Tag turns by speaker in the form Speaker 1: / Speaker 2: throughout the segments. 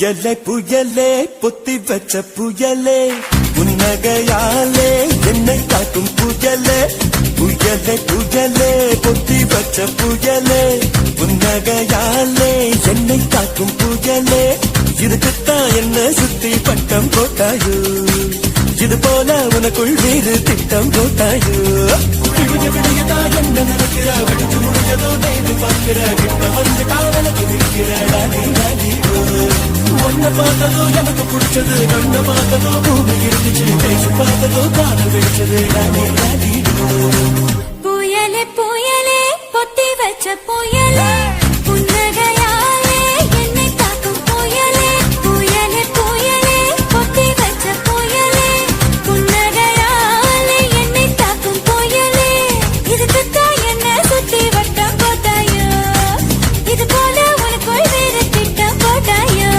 Speaker 1: புயலே புயலே பொத்தி வச்ச புயலே புன்னகையாலே என்னை காக்கும் புயலே புயலே புயலே பொத்தி வச்ச புயலே புன்னகையாலே என்னை காக்கும் புயலே இதுக்குத்தான் என்ன சுத்தி பட்டம் போட்டாயோ இது போல உனக்குள் வேறு திட்டம் போட்டாயோ விடிய விடியதான் என்ன நடக்கிற வெடிச்சு முடிஞ்சதோ நேரு பார்க்கிற கிட்ட வந்து காவலுக்கு நிற்கிற ஒன்ன பார்த்ததோ எனக்கு பிடிச்சது கண்ண பார்த்ததோ பூமி இருந்துச்சு பேசி பார்த்ததோ காதல் வெடிச்சது
Speaker 2: புயலே புயலே பொத்தி வச்ச புயலே புன்னகையாலே என்னை காக்கும் புயலே புயலே புயலே பொத்தி வச்ச புயலே புன்னகையாலே என்னை காக்கும் புயலே இதுக்குத்தான் என்ன சுத்தி வட்டம் போட்டாயோ இது போல உனக்குள் வேறு திட்டம் போட்டாயோ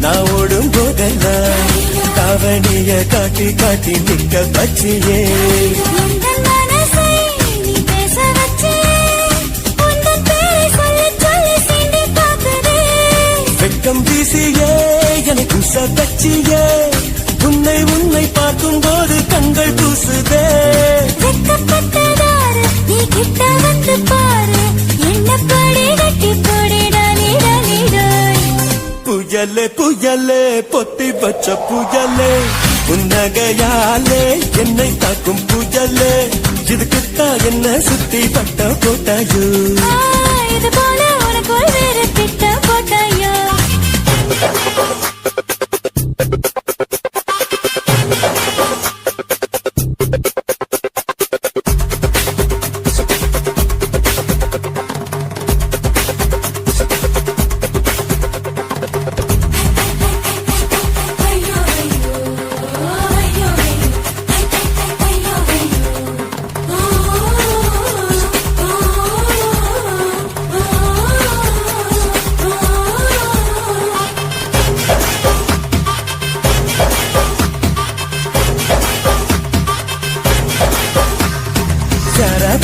Speaker 1: நான் ஓடும் போதெல்லாம் தாவணிய காட்டி காட்டி நிக்க பச்சியே வெக்கம் வீசியே எனக்கு சச்சியே உன்னை உன்னை பார்க்கும் போது கண்கள் தூசுதே
Speaker 2: நீ கிட்ட வந்து பாரு என்ன படி கட்டி
Speaker 1: புயலே புயலே பொத்தி வச்ச புயலே புன்னகையாலே என்னை தாக்கும் புயலே இதுக்குத்தான் என்ன சுத்தி பட்ட போட்டாயோ
Speaker 2: இது போல உனக்குள் வேறு திட்டம் போட்டாயோ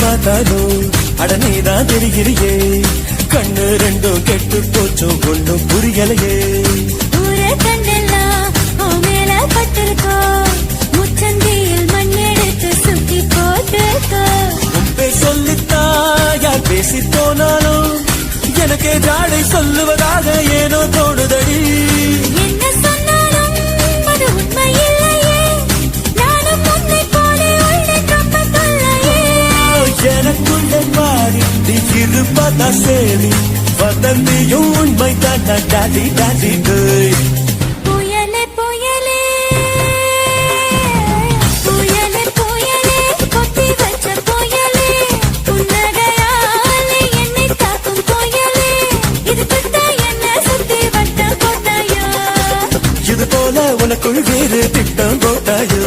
Speaker 1: பார்த்தாலும் அடனேதான் தெரிகிறியே கண்ணு ரெண்டும் கெட்டு போச்சோம் ஒன்றும் புரியலையே
Speaker 2: கண்ணெல்லாம் மேல பட்டிருக்கோ முச்சந்தியில் மண் எடுத்து சுத்தி போட்டுக்கோ
Speaker 1: உன்பே சொல்லித்தா யார் பேசி போனாலும் எனக்கே ஜாடை சொல்லுவதாக ஏனோ தோணுதடி
Speaker 2: என்ன சொன்னாலும் அது உண்மை இல்லையே நானும் உன்னை போல
Speaker 1: எனக்குள்ளே மாறி நீ இருப்பதா சரி வதந்தியும் உண்மை தான் டாடி டாடி
Speaker 2: புயலே புயலே புயலே புயலே பொத்தி வச்ச புயலே புன்னகையாலே என்னை தாக்கும் புயலே இதுக்குத்தான் என்ன சுத்தி வட்டம் போட்டாயோ
Speaker 1: இது போல உனக்குள் வேறு திட்டம் போட்டாயோ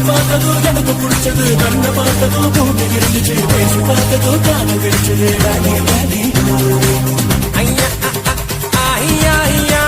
Speaker 1: பார்த்ததோ எனக்கு பிடிச்சது கண்ண பார்த்ததோ பூமி இருந்துச்சு பேசி பார்த்ததோ காண கிடைச்சது ஐயா ஐயா ஐயா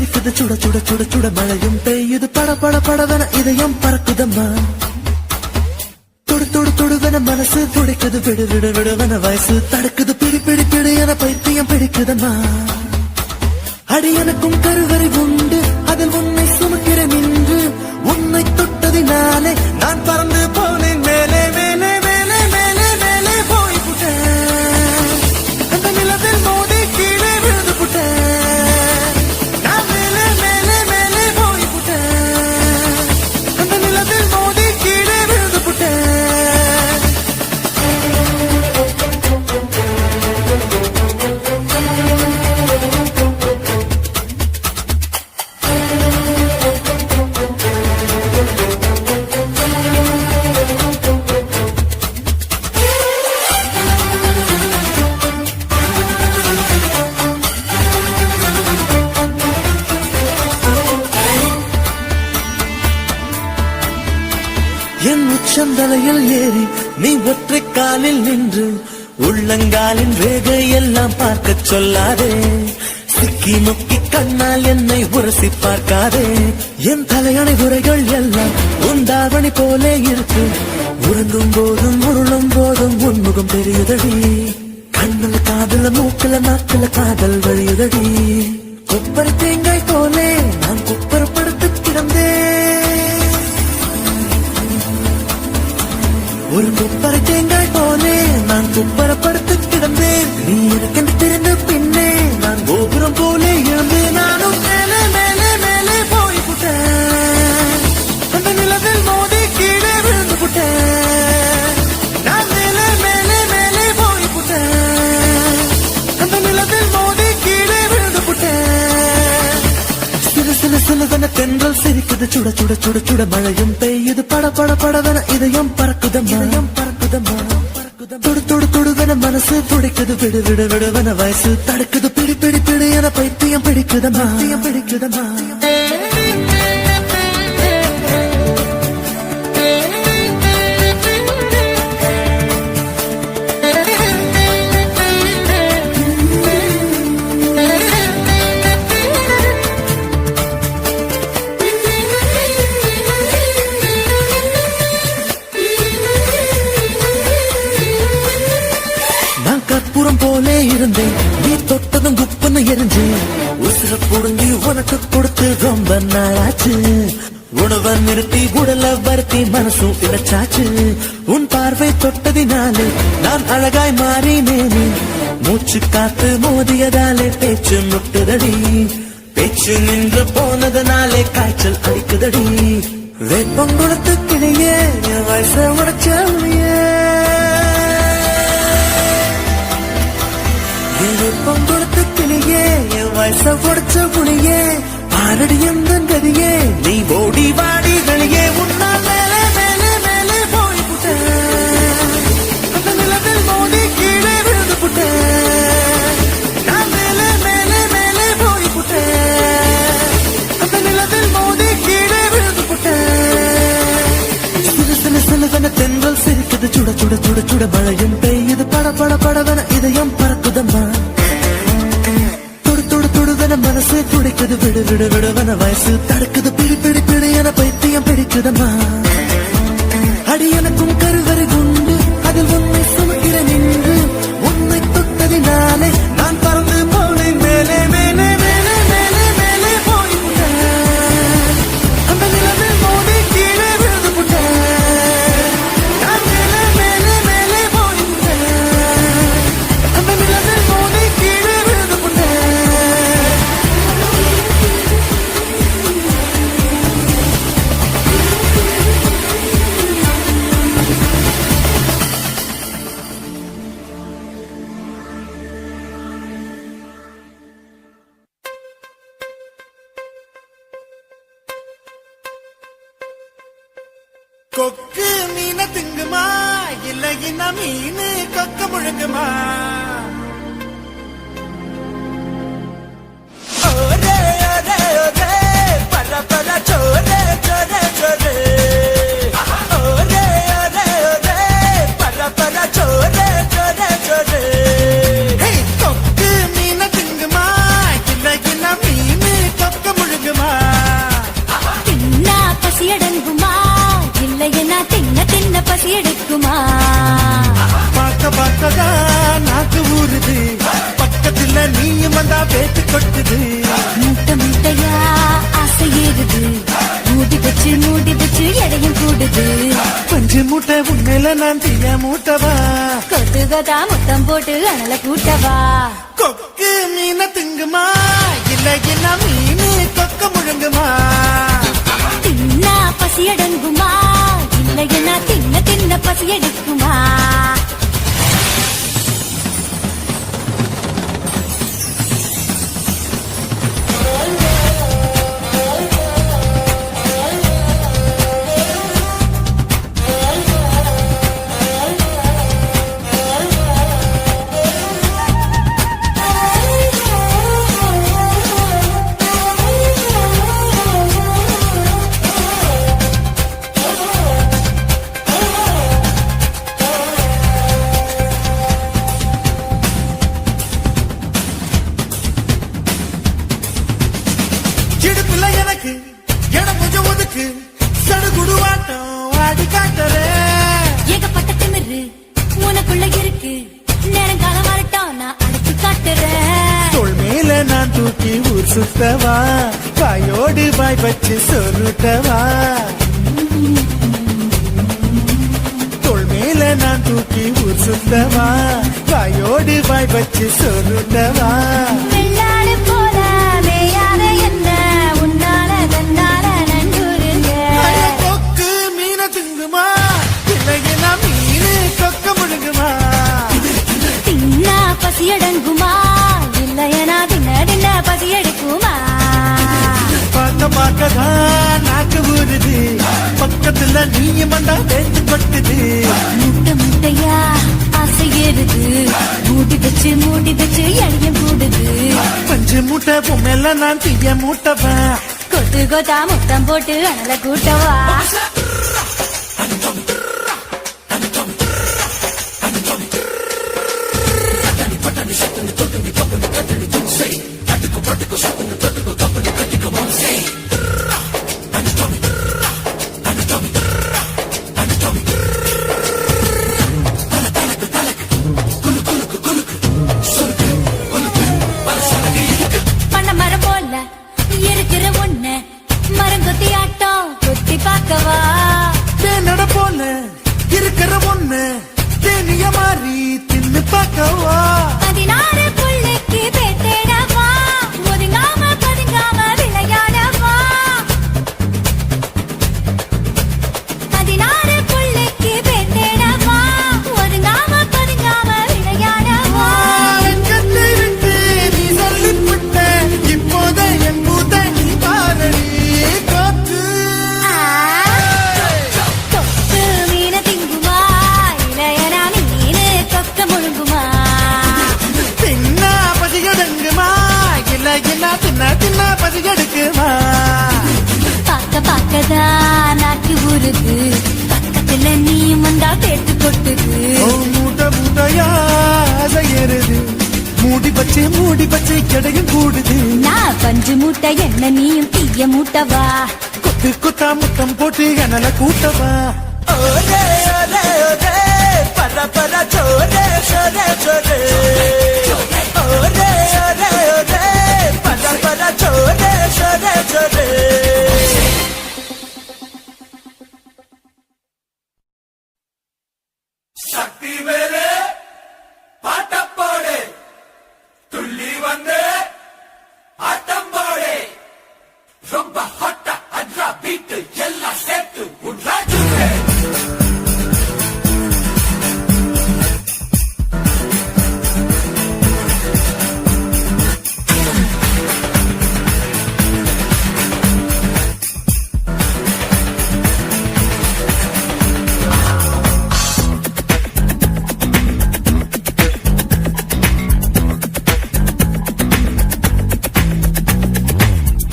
Speaker 1: சிரிக்குது சுட சுட சுட சுட மழையும் பெய்யுது பட பட படவன இதயம் பறக்குதம்மா தொடு தொடு தொடுவன மனசு துடிக்குது விடு விடு விடுவன வயசு தடுக்குது பிடி பிடி பிடி என பைத்தியம் பிடிக்குதம்மா அடி எனக்கும் கருவறை உண்டு அதில் உன்னை சுமக்கிறேன் என்று உன்னை தொட்டதினாலே நான் பறந்து போனேன் மேலே மேலே மேலே மேலே மேலே போய்விட்டேன் அந்த நிலத்தில் மோதி கீழே விழுந்து விட்டேன் நான் மேலே மேலே மேலே போய்விட்டேன் அந்த நிலத்தில் மோதி கீழே விழுந்து விட்டேன் என் உச்சந்தலையில் ஏறி நீ ஒற்றை காலில் நின்று உள்ளங்காலின் வேகை எல்லாம் பார்க்க சொல்லாதே சிக்கி முக்கி கண்ணால் என்னை உரசி பார்க்காதே என் தலையணை உரைகள் எல்லாம் உண்டாவணி போலே இருக்கு உறங்கும் போதும் உருளும் போதும் உன்முகம் தெரியுதடி கண்ணுல காதல மூக்கல நாக்கல காதல் வழியுதடி கொப்பரை தேங்காய் போலே நான் குப்பரப்படுத்து கிடந்தேன் ஒரு குப்பரை தேங்காய் போலே நான் குப்பரப்படுத்து கிடந்தேன் நீ எனக்கு தெரிந்த பின்னே நான் கோபுரம் போலே இருந்து நானும் மேலே மேலே மேலே போய்விட்டேன் அந்த நிலவில் மோதி கீழே விழுந்து விட்டேன் நான் மேலே மேலே மேலே போய்விட்டேன் அந்த நிலவில் மோதி கீழே விழுந்து விட்டேன் சில சில சிலதன தென்றல் சிரிக்குது சுட சுட சுட சுட மழையும் பெய்யுது பட பட படவன இதயம் பறக்குதம்மா தொடு தொடு தொடுவன மனசு துடிக்குது விடு விடு விடுவன வயசு தடுக்குது பிடி பிடி பிடி என பைத்தியம் பிடிக்குதம்மா பிடிக்குதம்மா கற்பூரம் போலே இருந்தேன் நீ தொட்டதும் குப்பன்னு எரிஞ்சு உசுர புடுங்கி உனக்கு கொடுத்து ரொம்ப நாளாச்சு உணவை நிறுத்தி உடல வருத்தி மனசும் இழைச்சாச்சு உன் பார்வை தொட்டதினாலே நான் அழகாய் மாறினேனே மூச்சு காத்து மோதியதாலே பேச்சு முட்டுதடி பேச்சு நின்று போனதனாலே காய்ச்சல் அடிக்குதடி வேப்பம் கொடுத்து கிளியே என் வயச உடைச்சே விருப்பம் கொடுத்த கிளியே என் வயச உடைச்ச புளியே பாரடி எந்த கதியே நீ ஓடி வாடி வெளியே உன்னால் மேலே மேலே மேலே போய்விட்டேன் அந்த நிலவில் மோதி கீழே விழுந்து விட்டேன் நான் மேலே மேலே மேலே போய்விட்டேன் அந்த நிலவில் மோதி கீழே விழுந்து விட்டேன் சில சில சிலதன தென்றல் சிரிக்குது சுட சுட சுட சுட மழையும் பெய்யுது பட பட படவன இதயம் பறக்குதம்மா தொடு தொடு தொடுவன மனசு துடிக்குது விடு விடு விடுவன வயசு தடுக்குது பிடி பிடி பிடி என பைத்தியம் பிடிக்குதம்மா அடி எனக்கும் கருவறை உண்டு அதில் உன்னை சுமக்கிறேன் என்று உன்னை தொட்டதினாலே நான் பறந்து போனேன் மேலே மேலே மேலே மேலே மேலே போய்விட்டேன் அந்த நிலவில் மோதி கீழே விழுந்து விட்டேன் நான் மேலே மேலே மேலே போய்விட்டேன் அந்த நிலவில் மோதி கீழே விழுந்து விட்டேன் கொக்கு மீன திங்குமா இல்ல இன மீன் கொக்க முழுங்குமா ஓரே ஓரே ஓரே பர பர சோரே சோரே சோரே ஓரே ஓரே ஓரே பர பர சோரே சோரே சோரே கொக்கு மீன திங்குமா இல்ல இன மீன் கொக்க பேத்து கொட்டுது.
Speaker 2: முட்டை முட்டையா ஆசை ஏறுது, மூடி வச்சு எடையும் கூடுது.
Speaker 1: பஞ்சு மூட்டை உண்மையில நான் தீய மூட்டவா,
Speaker 2: கொத்து கொத்தா முத்தம் போட்டு அனல கூட்டவா.
Speaker 1: கொக்கு மீன திங்குமா இல்ல என்ன மீனு கொக்க முழுங்குமா.
Speaker 2: தின்னா பசி அடங்குமா இல்லையா தின்ன தின்ன பசி எடுக்குமா.
Speaker 1: இடுப்புல எனக்கு இடம் கொஞ்சம் ஒதுக்கு, சடுகுடுவாட்டம் ஆடி காட்டுறேன்.
Speaker 2: ஏகப்பட்ட திமிரு உனக்குள்ள இருக்கு, நேரங்காலம் வரட்டும் நான் அடைச்சு காட்டுறேன்.
Speaker 1: தோள் மேல நான் தூக்கி ஊர் சுத்தவா, வாயோடு வாய் வச்சு சொருட்டவா. தோள் மேல நான் தூக்கி ஊர் சுத்தவா, வாயோடு வாய் வச்சு சொருட்டவா.
Speaker 2: வெள்ளாடு போல மேயாத என்ன உன்னால தன்னால நண்டுருங்க.
Speaker 1: கொக்கு மீன திங்குமா இல்லையா மீனு கொக்க முழுங்குமா.
Speaker 2: தின்னா பசி அடங்குமா இல்லையா தின்ன தின்ன பசி எடுக்குமா.
Speaker 1: பார்க்க பார்க்கதான் நாக்கு ஊறுது, பக்கத்துல நீயும் வந்தா பேத்து கொட்டுது.
Speaker 2: முட்டை முட்டையா ஆசை ஏறுது, மூடி வச்சு எடையும் கூடுது.
Speaker 1: பஞ்சு மூட்டை பொம்மையில நான் தீய மூட்டவன்,
Speaker 2: கொத்து கொத்தா முத்தம் போட்டு அனல கூட்டவா. பண்ண மரம் போல இருக்கிற ஒண்ணு மரம் கொத்தி ஆட்டம் கொத்தி பார்க்கவா.
Speaker 1: தேனட போல இருக்கிற ஒண்ணு தேனிய மாறி தின்னு பார்க்கவா.
Speaker 2: 16 புள்ளைக்கு பேத்தேடவா, ஒதுங்காம பதுங்காம விளையாடவா. 16 புள்ளைக்கு பேத்தேடவா, ஒதுங்காம பதுங்காம விளையாடவா.
Speaker 1: எங்கத்தை விட்டு நீ சொல்லிவிட்ட, இப்போத என் பூத நீ பாரடி காத்து.
Speaker 2: கொக்கு மீன திங்குமா இளையனா மீனு கொக்க முழுங்குமா.
Speaker 1: தின்னா பசி எடுங்குமா இல்ல என்ன தின்ன பசி எடுக்குமா.
Speaker 2: பார்க்கதான் நாக்கு ஊறுது, பக்கத்துல நீயும் வந்தா பேத்து கொட்டுது.
Speaker 1: ஓ மூட்டை மூட்டையா ஆசை ஏறுது, மூடி பச்சை கிடையும் கூடுது.
Speaker 2: நான் பஞ்சு மூட்டை என்ன நீயும் தீய மூட்டவா.
Speaker 1: கொத்து கொத்தா முத்தம் போட்டு எனல கூட்டவா.
Speaker 3: ஓரே ஓரே ஓரே பர பர சோரே சோரே சோரே ஓரே ஓரே ஓரே பர பர சோரே சோரே சோரே. சக்தி வேலே பாட்டப்போடு துள்ளி வந்து ஆட்டம் போடு, ரொம்ப ஹாட்டா அட்ரா பீட்டு எல்லாம் சேர்த்து உட்ராஜு.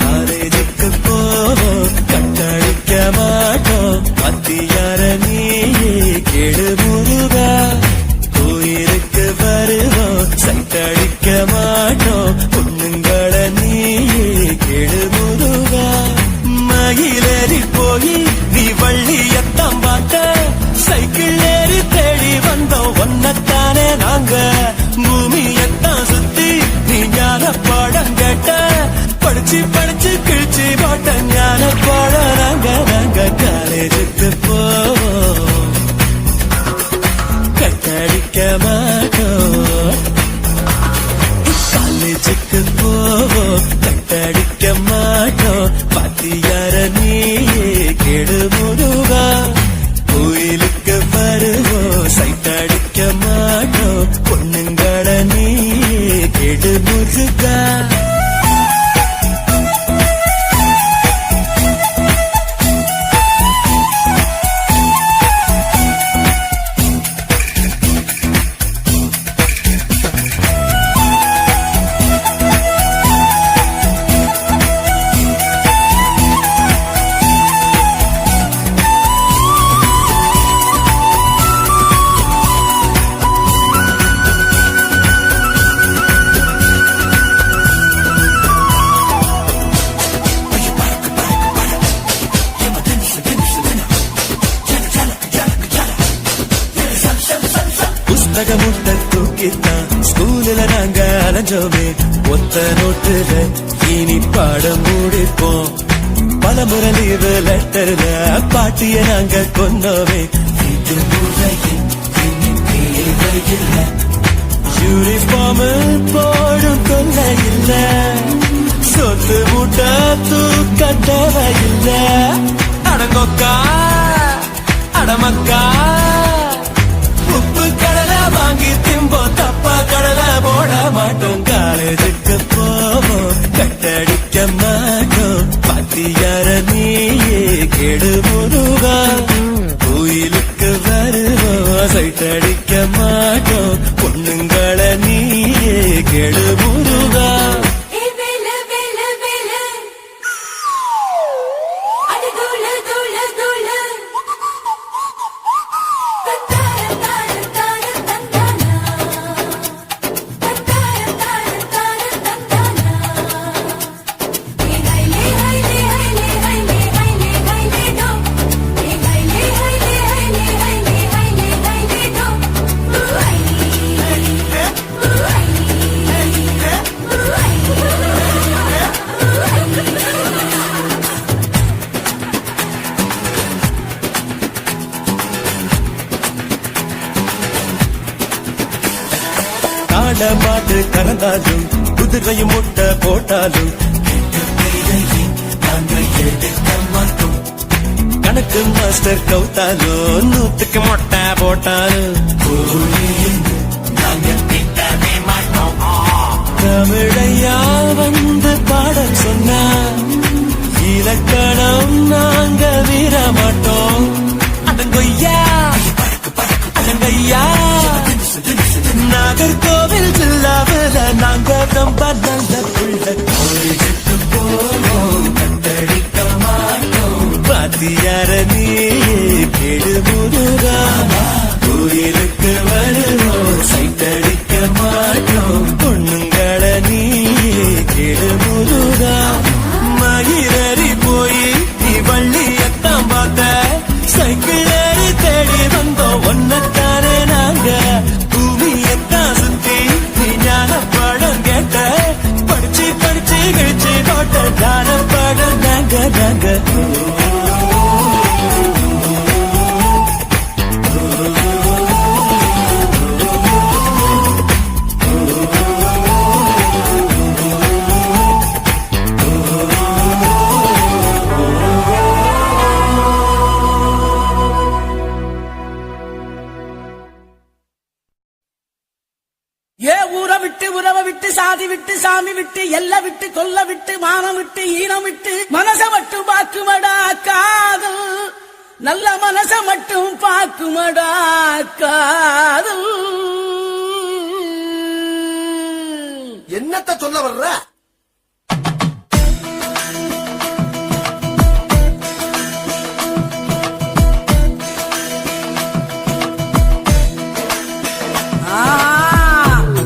Speaker 3: காலேஜுக்கு போவோம் கட்டடிக்க மாட்டோம், மத்தியார நீயே கேடு முருகா. கோயிலுக்கு வருவோம் சட்டடிக்க மாட்டோம், பொண்ணுங்கள நீயே கேடு முருகா. மயிலேறி போய் நீ வள்ளியத்தான் பார்த்த, சைக்கிள் ஏறி தேடி வந்தோம் ஒன்னத்தானே நாங்க. பூமியத்தான் சுத்தி நீ ஞான ஞான பாடம் கேட்ட படிச்சு படிச்சு கிழிச்சு போட்ட ஞான பாடம் நாங்க காலேஜுக்கு போவோம் கட்டடிக்க மாட்டோம் காலேஜுக்கு போவோம் கட்டடிக்க மாட்டோம் பாத்தியார நீயே கெடு முருகா கோயிலுக்கு வருவோம் சைட்டடிக்க மாட்டோம் பொண்ணுங்கள நீயே கெடு முருகா புஸ்தகமுட்ட தூக்கித்தான் ஸ்கூல்ல நாங்க அலைஞ்சோமே ஒத்த நோட்டுல இனி பாடம் முடிப்போம் பலமுறை லீவு லெட்டர்ல பாட்டிய நாங்க கொண்டோமே இது முறையில் இனி தேவையில்லை யூனிஃபார்ம் போடும் தொல்லை இல்ல சொத்து மூட்டை தூக்க தேவையில்லை அடங்கொக்கா அடமக்கா உப்பு கடலை வாங்கி திம்போ தப்பா கடலை போட மாட்டோம் காலேஜுக்கு போவோம் கட்டடிக்க மாட்டோம் பாத்தியார நீயே கெடு முருகா கோயிலுக்கு வருவோம் சைட்டடிக்க மாட்டோம் பொண்ணுங்கள நீயே கெடு முருகா மாட்டு கறந்தாலும் குதிரையும் முட்டை போட்டாலும் நாங்கள் எடுக்க மாட்டோம் கணக்கு மாஸ்டர் கவுத்தாலும் நூத்துக்கு மொட்டை போட்டாலும் நாங்கள் திட்டவே மாட்டோம் தமிழையா வந்து பாடம் சொன்னா இலக்கணம் நாங்க வீர மாட்டோம் அடங்கொய்யா அடங்கய்யா நாகர்கோவில் ஜில்லாவில் நாங்க ரொம்ப நல்ல புள்ள கோயிலுக்கு போவோம் கட்டடிக்க மாட்டோம் பாத்தியார நீயே கெடு முருகா கோயிலுக்கு வருவோம் சைட்டடிக்க மாட்டோம் பொண்ணுங்கள நீயே கெடு முருகா மகிழறி போய் நீ வள்ளியத்தான் பார்த்த சைக்கிள் ஏறி தேடி வந்தோம் ஒன்னத்தானே நாங்க பூமியத்தான் சுத்தி நீ ஞான பாடம் கேட்ட படிச்சு படிச்சு கிழிச்சு போட்ட ஞான பாடம் நாங்க
Speaker 4: சாதி விட்டு சாமி விட்டு எல்லை விட்டு கொல்ல விட்டு மானம் விட்டு ஈனம் விட்டு மனச மட்டும் பாக்குமடா காதல் நல்ல மனச மட்டும் பாக்குமடா காதல்.
Speaker 1: என்னத்த சொல்ல வர்ற?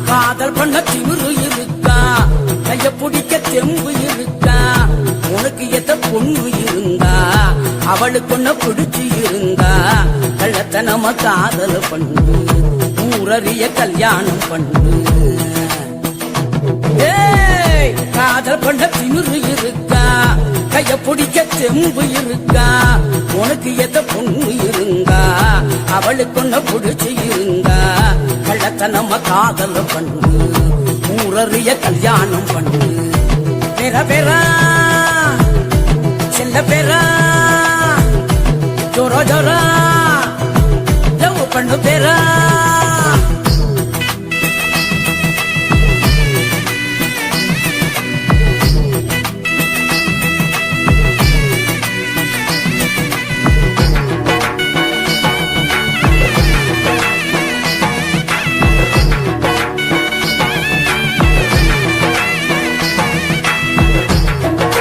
Speaker 4: காதல் பண்ண திமிரு இருக்கா, கைய பிடிக்க தெம்பு இருக்கா, உனக்கு எத்த பொண்ணு இருந்தா அவளுக்கு ஒன்ன பிடிச்சு இருந்தா கள்ளத்தனம காதல் பண்ணு ஊரறிய கல்யாணம் பண்ணு. காதல் பண்ண திமிரு இருக்கா, கைய பிடிக்க தெம்பு இருக்கா, உனக்கு எத்த பொண்ணு இருந்தா அவளுக்கு ஒன்ன பிடிச்சு இருந்தா கள்ளத்தனம காதல் பண்ணு, ஊரறிய கல்யாணம் பண்ணு. பெற பெறா செல்ல பெறா